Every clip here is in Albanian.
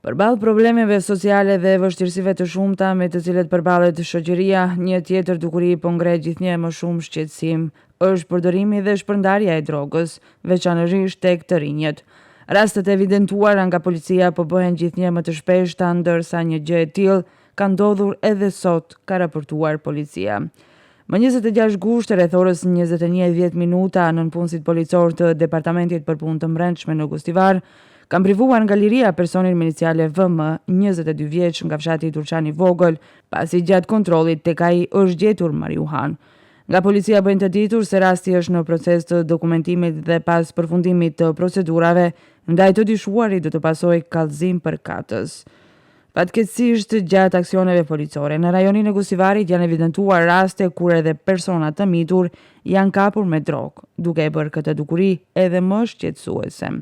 Përballë problemeve sociale dhe vështirësive të shumta me të cilet përballet shoqëria, një tjetër dukuri po ngre gjithnjë më shumë shqetësim është përdorimi dhe shpërndarja e drogës, veçanërisht tek të rinjët. Rastet e evidentuara nga policia po bëhen gjithnjë më të shpeshta, ndërsa një gjë e tillë ka ndodhur edhe sot, ka raportuar policia. Më 26 gusht rreth orës 21:10 nënpunësit policor të Departamentit për Punë të Brendshme në Gostivar kanë privuar nga liria personin me iniciale VM, 22 vjeç, nga fshati Turqani Vogël, pasi gjatë kontrollit tek ai është gjetur marijuhan. Nga policia bëjnë të ditur se rasti është në proces të dokumentimit dhe pas përfundimit të procedurave, ndaj të dyshuarit do të pasojë kallëzim përkatës. Fatkeqësisht, gjatë aksioneve policore në rajonin e Gostivarit janë evidentuar raste kur edhe persona të mitur janë kapur me drogë, duke e bërë këtë dukuri edhe më shqetësuese.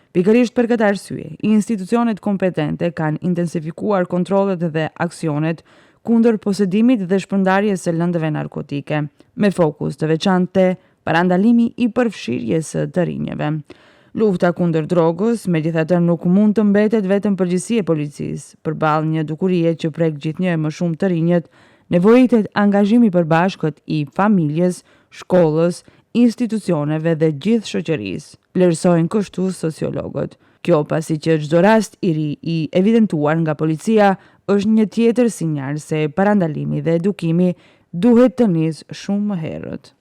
Pikërisht për këtë arsye, institucionet kompetente kanë intensifikuar kontrollet dhe aksionet kundër posedimit dhe shpërndarjes së lëndëve narkotike, me fokus të veçantë te parandalimi i përfshirjes së të rinjeve. Lufta kundër drogës, megjithatë, nuk mund të mbetet vetëm përgjegjësi e policisë. Përballë një dukurie që prek gjithnjë më shumë të rinjët, nevojitet angazhimi përbashkët i familjes, shkollës, institucioneve dhe gjithë shoqërisë, vlerësojnë kështu sociologët. Kjo pasi që çdo rast i ri i evidentuar nga policia është një tjetër sinjal se parandalimi dhe edukimi duhet të nisë shumë më herët.